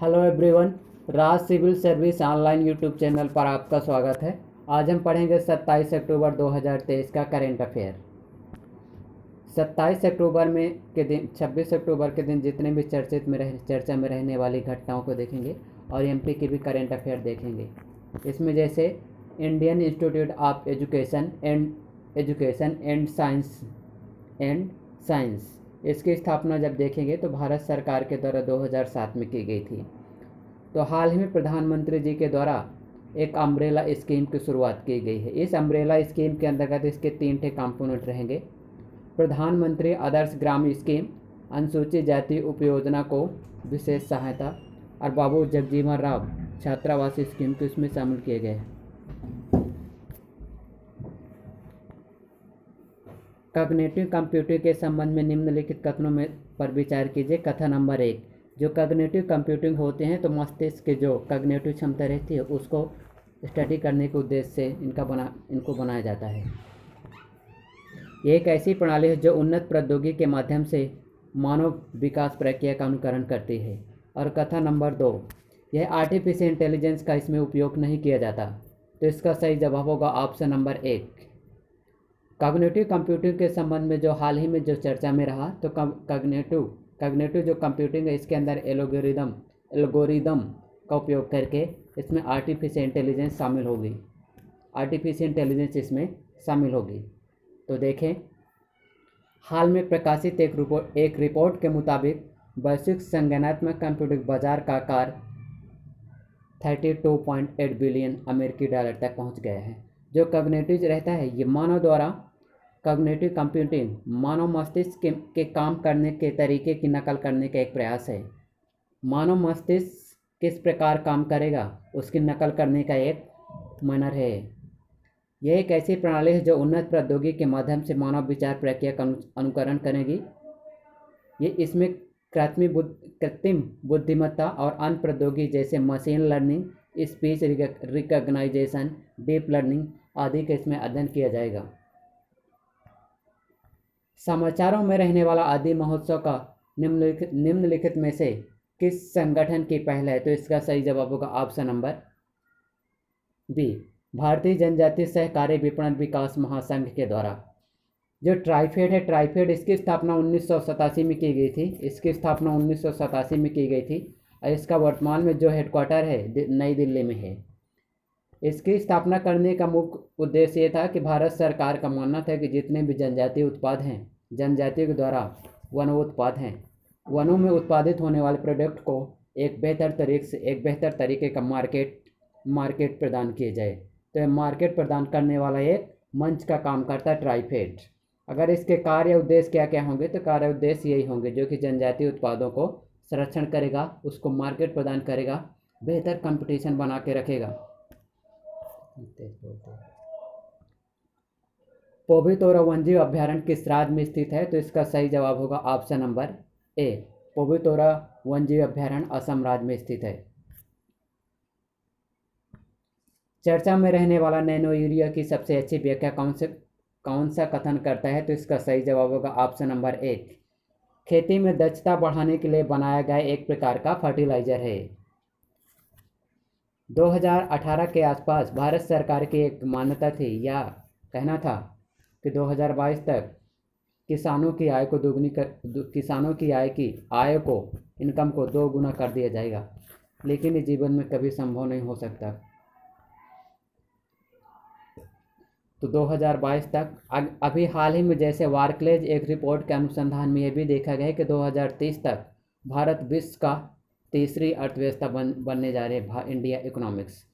Hello everyone. Raj civil service online YouTube channel पर आपका स्वागत है। आज हम पढ़ेंगे 27 अक्टूबर 2023 का करेंट अफेयर। 27 अक्टूबर में के दिन 26 अक्टूबर के दिन जितने भी चर्चा में रहने वाली घटनाओं को देखेंगे और एमपी की भी करेंट अफेयर देखेंगे। इसमें जैसे Indian institute of education and science इसकी स्थापना जब देखेंगे तो भारत सरकार के द्वारा 2007 में की गई थी। तो हाल ही में प्रधानमंत्री जी के द्वारा एक अम्ब्रेला स्कीम की शुरुआत की गई है। इस अम्ब्रेला स्कीम के अंतर्गत इसके 3 कंपोनेंट रहेंगे। प्रधानमंत्री आदर्श ग्राम स्कीम, अनुसूचित जाति उपयोजना को विशेष सहायता और बाबू जगजीवन राम छात्रावास स्कीम को इसमें शामिल किए गए हैं। कॉग्निटिव कंप्यूटिंग के संबंध में निम्नलिखित कथनों में पर विचार कीजिए। कथन नंबर 1, जो कॉग्निटिव कंप्यूटिंग होते हैं तो मस्तिष्क की जो कॉग्निटिव क्षमता रहती है उसको स्टडी करने के उद्देश्य से इनको बनाया जाता है। ये एक ऐसी प्रणाली है जो उन्नत प्रौद्योगिकी के माध्यम से मानव विकास प्रक्रिया का अनुकरण करती है। और कथन नंबर 2, यह आर्टिफिशियल इंटेलिजेंस का इसमें उपयोग नहीं किया जाता। तो इसका सही जवाब होगा ऑप्शन नंबर 1। कॉग्निटिव कंप्यूटिंग के संबंध में जो हाल ही में जो चर्चा में रहा तो कॉग्निटिव जो कंप्यूटिंग है इसके अंदर एल्गोरिदम का उपयोग करके इसमें आर्टिफिशियल इंटेलिजेंस इसमें शामिल होगी। तो देखें, हाल में प्रकाशित एक रिपोर्ट के मुताबिक वैश्विक संगणनात्मक कंप्यूटिंग बाजार का आकार 32.8 बिलियन अमेरिकी डॉलर तक पहुंच गया है। जो कॉग्निटिव रहता है ये मानव द्वारा कॉग्निटिव कंप्यूटिंग मानव मस्तिष्क के काम करने के तरीके की नकल करने का एक प्रयास है। मानव मस्तिष्क किस प्रकार काम करेगा उसकी नकल करने का एक मैनर है। यह एक ऐसी प्रणाली है जो उन्नत प्रौद्योगिकी के माध्यम से मानव विचार प्रक्रिया का अनुकरण करेगी। ये इसमें कृत्रिम बुद्धिमत्ता और अन्य प्रौद्योगिकी जैसे machine learning, speech recognisation, deep learning आदि का इसमें अध्ययन किया जाएगा। समाचारों में रहने वाला आदि महोत्सव का निम्नलिखित में से किस संगठन की पहल है? तो इसका सही जवाब होगा ऑप्शन नंबर बी, भारतीय जनजातीय सहकारी विपणन विकास महासंघ के द्वारा। जो ट्राइफेड इसकी स्थापना 1987 में की गई थी। और इसका वर्तमान में जो हेडक्वार्टर है नई दिल्ली में है। इसकी स्थापना करने का मुख्य उद्देश्य ये था कि भारत सरकार का मानना था कि जितने भी जनजातीय उत्पाद हैं, जनजातियों के द्वारा वनोत्पाद हैं, वनों में उत्पादित होने वाले प्रोडक्ट को एक बेहतर तरीके का मार्केट प्रदान किए जाए। तो यह मार्केट प्रदान करने वाला एक मंच का काम करता है ट्राइफेड। अगर इसके कार्य उद्देश्य क्या क्या होंगे तो कार्य उद्देश्य यही होंगे जो कि जनजातीय उत्पादों को संरक्षण करेगा, उसको मार्केट प्रदान करेगा, बेहतर कंपटीशन बना के रखेगा। पोबितोरा वन्यजीव अभ्यारण्य किस राज्य में स्थित है? तो इसका सही जवाब होगा ऑप्शन नंबर ए, पोबितोरा वन्यजीव अभ्यारण्य असम राज्य में स्थित है। चर्चा में रहने वाला नैनो यूरिया की सबसे अच्छी व्याख्या कौन सा कथन करता है? तो इसका सही जवाब होगा ऑप्शन नंबर 1, खेती में दक्षता बढ़ाने के लिए बनाया गया एक प्रकार का फर्टिलाइजर है। 2018 के आसपास भारत सरकार की एक मान्यता थी या कहना था कि 2022 तक किसानों की आय को इनकम को 2 गुना कर दिया जाएगा, लेकिन ये जीवन में कभी संभव नहीं हो सकता। तो 2022 तक अभी हाल ही में जैसे बार्कलेज एक रिपोर्ट के अनुसंधान में यह भी देखा गया है कि 2030 तक भारत विश्व का तीसरी अर्थव्यवस्था बनने जा रही है, इंडिया इकोनॉमिक्स।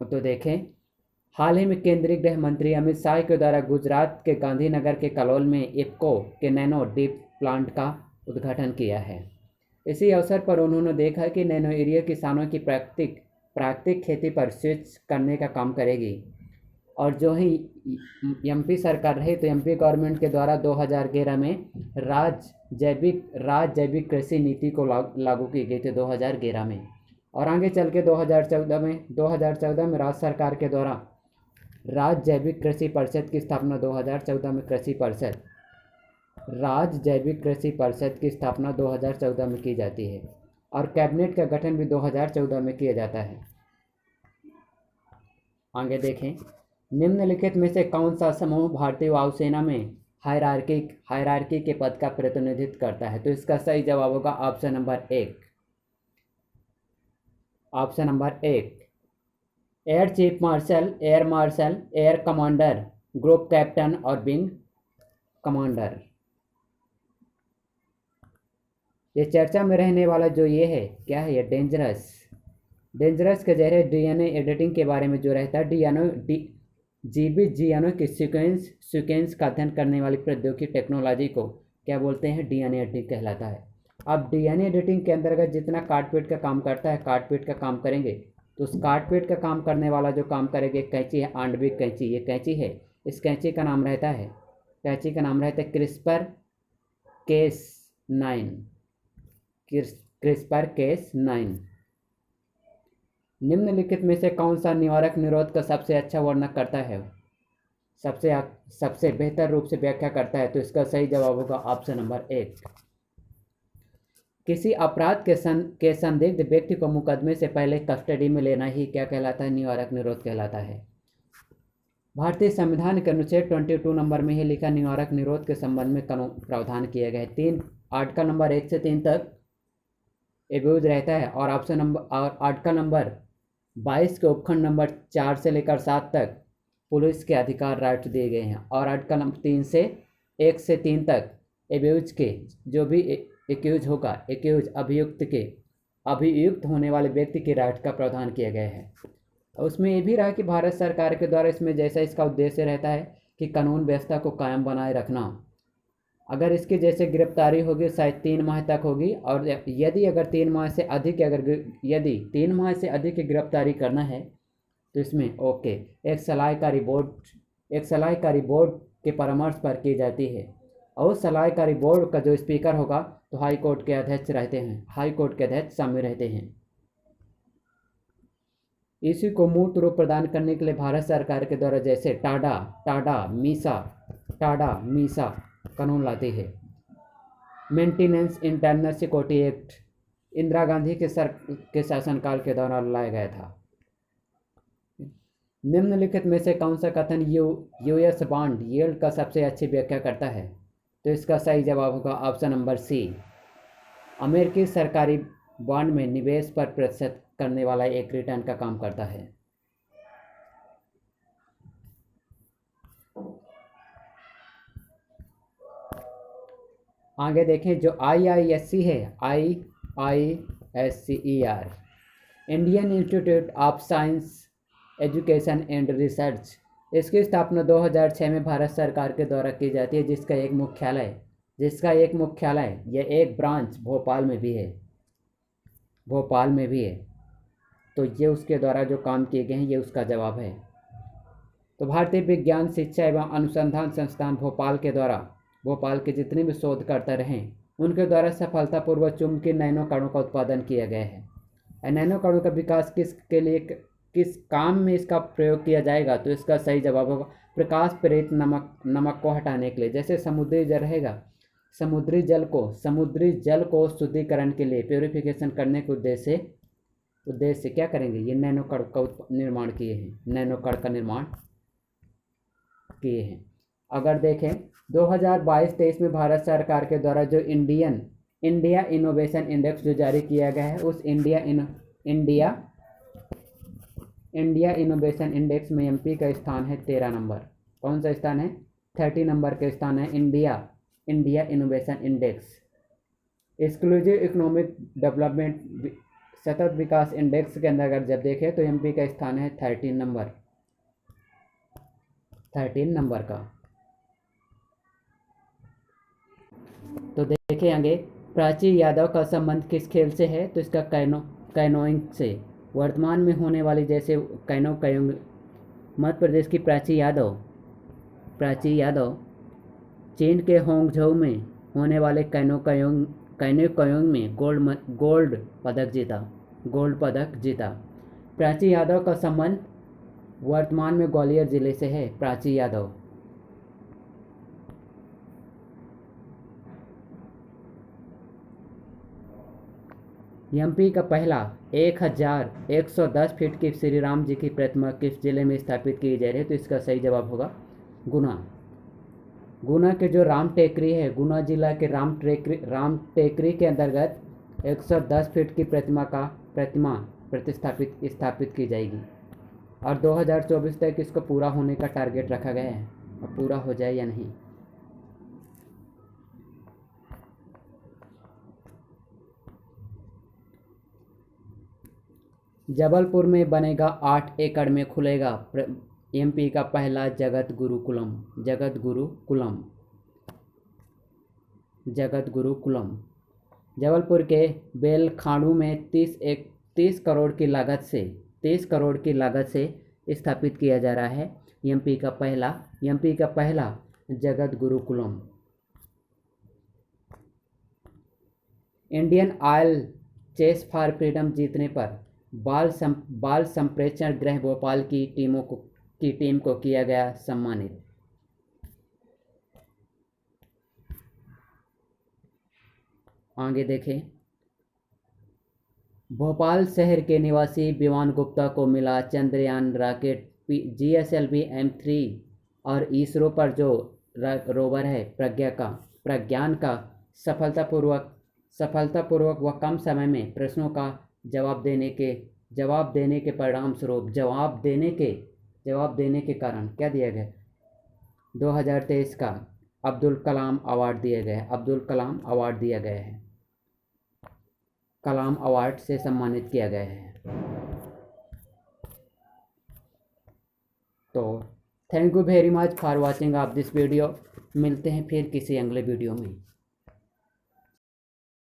तो देखें, हाल ही में केंद्रीय गृह मंत्री अमित शाह के द्वारा गुजरात के गांधीनगर के कलोल में इफ्को के नैनो डीप प्लांट का उद्घाटन किया है। इसी अवसर पर उन्होंने देखा कि नैनो यूरिया किसानों की प्राकृतिक खेती पर स्विच करने का काम करेगी। और जो ही एमपी सरकार रही तो एमपी गवर्नमेंट के द्वारा 2011 में राज्य जैविक कृषि नीति को लागू की गई थी 2011 में। और आगे चल के 2014 में राज्य सरकार के द्वारा राज्य जैविक कृषि परिषद की स्थापना 2014 में कृषि परिषद राज्य जैविक कृषि परिषद की स्थापना 2014 में की जाती है और कैबिनेट का गठन भी 2014 में किया जाता है। आगे देखें, निम्नलिखित में से कौन सा समूह भारतीय वायुसेना में हायरार्की के पद का प्रतिनिधित्व करता है? तो इसका सही जवाब होगा ऑप्शन नंबर एक। ऑप्शन नंबर एक, air chief marshal, air commander, group captain और विंग कमांडर। ये चर्चा में रहने वाला जो ये है, क्या है ये? डेंजरस के जरिए डीएनए एडिटिंग के बारे में जो रहता है, जीबीजीएनओ की सीक्वेंस का अध्ययन करने वाली प्रौद्योगिकी टेक्नोलॉजी को क्या बोलते हैं? डीएनए एडिटिंग कहलाता है। अब डीएनए एडिटिंग के अंतर्गत जितना काटपीट का काम करता है, काटपीट का काम करेंगे, तो उस काटपीट का काम करने वाला जो काम करेंगे कैंची है, आणविक कैंची। ये कैंची है, इस कैंची का नाम रहता है क्रिस्पर केस 9। निम्नलिखित में से कौन सा निवारक निरोध का सबसे अच्छा वर्णन करता है, सबसे बेहतर रूप से व्याख्या करता है? तो इसका सही जवाब होगा ऑप्शन नंबर एक। किसी अपराध के संदिग्ध व्यक्ति को मुकदमे से पहले कस्टडी में लेना ही क्या कहलाता है? निवारक निरोध कहलाता है। भारतीय संविधान के अनुच्छेद 22 नंबर में ही लिखा निवारक निरोध के संबंध में कानून प्रावधान किए गए। आर्टिकल नंबर 1 से 3 तक एब्यूज रहता है और आर्टिकल नंबर 22 के उपखंड नंबर 4 से लेकर 7 तक पुलिस के अधिकार राइट दिए गए हैं और आर्टिकल नंबर 1 से 3 तक एब्यूज के जो भी अभियुक्त होने वाले व्यक्ति के राइट का प्रावधान किया गया है। उसमें ये भी रहा कि भारत सरकार के द्वारा इसमें जैसा इसका उद्देश्य रहता है कि कानून व्यवस्था को कायम बनाए रखना। अगर इसकी जैसे गिरफ्तारी होगी शायद 3 माह तक होगी और यदि 3 माह से अधिक की गिरफ्तारी करना है तो इसमें एक सलाहकारी बोर्ड के परामर्श पर की जाती है और सलाहकारी बोर्ड का जो स्पीकर होगा तो हाई कोर्ट के अध्यक्ष शामिल रहते हैं। इसी को मूर्त रूप प्रदान करने के लिए भारत सरकार के द्वारा जैसे टाडा मीसा कानून लाती है। Maintenance internal security act Indira Gandhi के शासनकाल के दौरान लाया गया था। निम्नलिखित में से कौन सा कथन यूएस बॉन्ड यील्ड का सबसे अच्छी व्याख्या करता है? तो इसका सही जवाब होगा ऑप्शन नंबर सी। अमेरिकी सरकारी बॉन्ड में निवेश पर प्रतिशत करने वाला एक रिटर्न का काम करता है। आगे देखें, जो IISC है, IISCER Indian institute of science education and research, इसकी स्थापना 2006 में भारत सरकार के द्वारा की जाती है, जिसका एक मुख्यालय यह एक ब्रांच भोपाल में भी है। तो ये उसके द्वारा जो काम किए गए हैं ये उसका जवाब है। तो भारतीय विज्ञान शिक्षा एवं अनुसंधान संस्थान भोपाल के द्वारा भोपाल के जितने भी शोधकर्ता रहे उनके द्वारा सफलतापूर्वक चुंबकीय नैनो कणों का उत्पादन किया गया है। नैनो कणों का विकास किस काम में इसका प्रयोग किया जाएगा? तो इसका सही जवाब होगा प्रकाश प्रेरित नमक को हटाने के लिए। जैसे समुद्री जल रहेगा, समुद्री जल को शुद्धिकरण के लिए प्योरिफिकेशन करने के उद्देश्य क्या करेंगे? ये नैनो कण का निर्माण किए हैं। अगर देखें 2022-23 में भारत सरकार के द्वारा जो इंडिया इनोवेशन इंडेक्स जो जारी किया गया है, उस इंडिया इनोवेशन इंडेक्स में एमपी का स्थान है 13 नंबर। कौन सा स्थान है? 30 नंबर का स्थान है India innovation index. Exclusive economic development सतत विकास इंडेक्स के अंदर अगर जब देखें तो एमपी का स्थान है 13 नंबर का। तो देखें आगे, प्राची यादव का संबंध किस खेल से है? तो इसका कैनोइंग से। वर्तमान में होने वाली जैसे कैनोइंग, मध्य प्रदेश की प्राची यादव चीन के होंगझोउ में होने वाले कैनोइंग में गोल्ड पदक जीता। प्राची यादव का संबंध वर्तमान में ग्वालियर जिले से है। प्राची यादव एमपी का पहला 1110 फीट की श्री राम जी की प्रतिमा किस जिले में स्थापित की जा रही है? तो इसका सही जवाब होगा गुना। गुना के जो राम टेकरी है, गुना जिला के राम टेकरी के अंतर्गत 110 फीट की प्रतिमा स्थापित की जाएगी और 2024 तक इसको पूरा होने का टारगेट रखा गया है। अब पूरा हो जाए या नहीं। जबलपुर में बनेगा 8 एकड़ में खुलेगा एमपी का पहला जगत गुरुकुलम। जबलपुर के बेलखाड़ू में 30 करोड़ की लागत से स्थापित किया जा रहा है एमपी का पहला Jagat Gurukulam. Indian Oil chess for freedom जीतने पर बाल संप्रेषण गृह भोपाल की टीम को किया गया सम्मानित। आगे देखें। भोपाल शहर के निवासी विमान गुप्ता को मिला चंद्रयान रॉकेट GSLV M3 और इसरो पर जो रोवर है प्रज्ञान का सफलतापूर्वक व कम समय में प्रश्नों का जवाब देने के परिणाम स्वरूप जवाब देने के कारण क्या दिया गया? 2023 का अब्दुल कलाम अवार्ड दिया गया है। कलाम अवार्ड से सम्मानित किया गया है। तो thank you very much for watching of this video. मिलते हैं फिर किसी अगले वीडियो में।